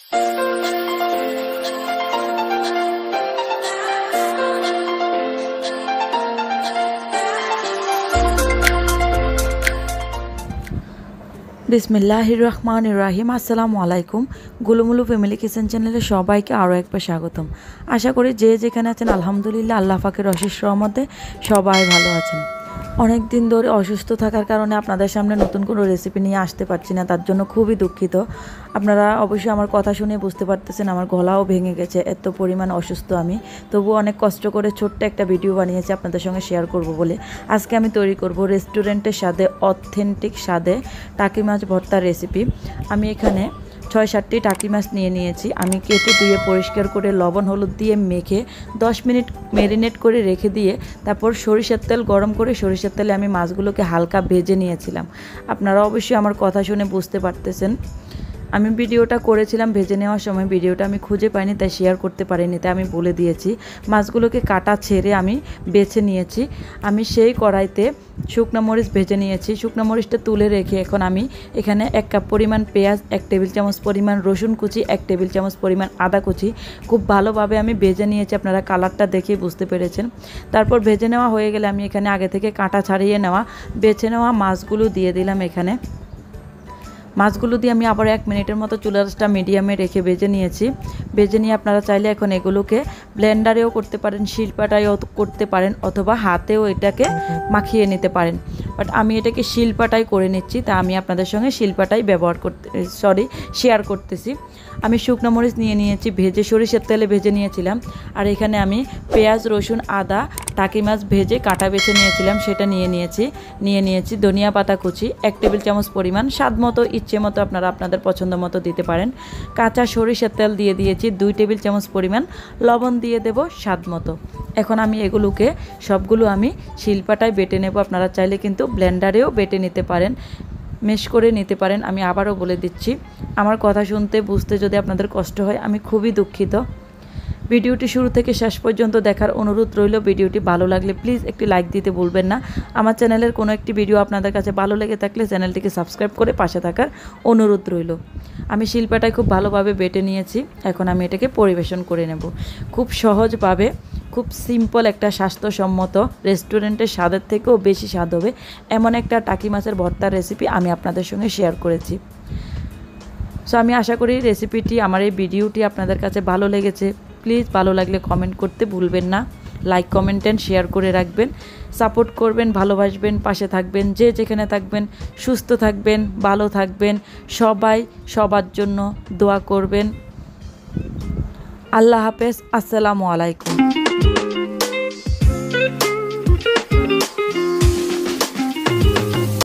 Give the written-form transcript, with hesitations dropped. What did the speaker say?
বিসমিল্লাহির রহমানির রহিম। আসসালামু আলাইকুম। গুলুমুলু ফ্যামিলি কিচেন চ্যানেলে সবাইকে আরও একবার স্বাগতম। আশা করি যে যেখানে আছেন আলহামদুলিল্লাহ আল্লাহ পাকের অশেষ রহমতে সবাই ভালো আছেন। অনেক দিন ধরে অসুস্থ থাকার কারণে আপনাদের সামনে নতুন কোনো রেসিপি নিয়ে আসতে পারছি না, তার জন্য খুবই দুঃখিত। আপনারা অবশ্যই আমার কথা শুনে বুঝতে পারতেছেন আমার গলাও ভেঙে গেছে, এত পরিমাণ অসুস্থ আমি। তবুও অনেক কষ্ট করে ছোট্ট একটা ভিডিও বানিয়েছি আপনাদের সঙ্গে শেয়ার করব বলে। আজকে আমি তৈরি করব রেস্টুরেন্টের স্বাদে, অথেন্টিক স্বাদে টাকি মাছ ভর্তার রেসিপি। আমি এখানে ৬-৭টি টাকি মাছ নিয়েছি। আমি কেটে ধুয়ে পরিষ্কার করে লবণ হলুদ দিয়ে মেখে 10 মিনিট ম্যারিনেট করে রেখে দিয়ে তারপর সরিষার তেল গরম করে সরিষার তেলে আমি মাছগুলোকে হালকা ভেজে নিয়েছিলাম। আপনারা অবশ্যই আমার কথা শুনে বুঝতে পারতেছেন। আমি ভিডিওটা করেছিলাম ভেজে নেওয়ার সময়, ভিডিওটা আমি খুঁজে পাইনি তাই শেয়ার করতে পারিনি, তাই আমি বলে দিয়েছি। মাছগুলোকে কাটা ছেড়ে আমি বেছে নিয়েছি। আমি সেই কড়াইতে শুকনো মরিচ ভেজে নিয়েছি। শুকনো মরিচটা তুলে রেখে এখন আমি এখানে 1 কাপ পরিমাণ পেঁয়াজ, 1 টেবিল চামচ পরিমাণ রসুন কুচি, 1 টেবিল চামচ পরিমাণ আদা কুচি খুব ভালোভাবে আমি ভেজে নিয়েছি। আপনারা কালারটা দেখেই বুঝতে পেরেছেন। তারপর ভেজে নেওয়া হয়ে গেলে আমি এখানে আগে থেকে কাঁটা ছাড়িয়ে নেওয়া বেছে নেওয়া মাছগুলো দিয়ে দিলাম। এখানে মাছগুলো দিয়ে আমি আবার 1 মিনিটের মতো চুলাটা মিডিয়ামে রেখে ভেজে নিয়েছি। ভেজে নিয়ে আপনারা চাইলে এখন এগুলোকে ব্লেন্ডারেও করতে পারেন, শিলপাটায়ও করতে পারেন, অথবা হাতেও এটাকে মাখিয়ে নিতে পারেন। বাট আমি এটাকে শিলপাটায় করে নিচ্ছি, তা আমি আপনাদের সঙ্গে শিলপাটাই শেয়ার করতেছি। আমি শুকনো মরিচ নিয়েছি, ভেজে সরিষার তেলে ভেজে নিয়েছিলাম। আর এখানে আমি পেঁয়াজ রসুন আদা টাকি মাছ ভেজে কাটা বেছে নিয়েছিলাম, সেটা নিয়ে নিয়েছি ধনিয়া পাতা কুচি 1 টেবিল চামচ পরিমাণ, স্বাদ মতো ইচ্ছে মতো আপনারা আপনাদের পছন্দ মতো দিতে পারেন। কাঁচা সরিষার তেল দিয়ে দিয়েছি 2 টেবিল চামচ পরিমাণ, লবণ দিয়ে দেব স্বাদ মতো। এখন আমি এগুলোকে সবগুলো আমি শিলপাটায় বেটে নেব। আপনারা চাইলে কিন্তু ব্লেন্ডারেও বেটে নিতে পারেন, মেশ করে নিতে পারেন। আমি আবারও বলে দিচ্ছি, আমার কথা শুনতে বুঝতে যদি আপনাদের কষ্ট হয় আমি খুবই দুঃখিত। ভিডিওটি শুরু থেকে শেষ পর্যন্ত দেখার অনুরোধ রইল। ভিডিওটি ভালো লাগলে প্লিজ একটি লাইক দিতে ভুলবেন না। আমার চ্যানেলের কোনো একটি ভিডিও আপনাদের কাছে ভালো লেগে থাকলে চ্যানেলটিকে সাবস্ক্রাইব করে পাশে থাকার অনুরোধ রইল। আমি শিলপাটায় খুব ভালোভাবে বেটে নিয়েছি। এখন আমি এটাকে পরিবেশন করে নেব খুব সহজভাবে। খুব সিম্পল একটা স্বাস্থ্যসম্মত রেস্টুরেন্টের স্বাদের থেকেও বেশি স্বাদ হবে এমন একটা টাকি মাছের ভর্তার রেসিপি আমি আপনাদের সঙ্গে শেয়ার করেছি। সো আমি আশা করি রেসিপিটি, আমার এই ভিডিওটি আপনাদের কাছে ভালো লেগেছে। প্লিজ ভালো লাগলে কমেন্ট করতে ভুলবেন না, লাইক কমেন্ট অ্যান্ড শেয়ার করে রাখবেন। সাপোর্ট করবেন, ভালোবাসবেন, পাশে থাকবেন। যে যেখানে থাকবেন সুস্থ থাকবেন, ভালো থাকবেন। সবাই সবার জন্য দোয়া করবেন। আল্লাহ হাফেজ। আসসালামু আলাইকুম।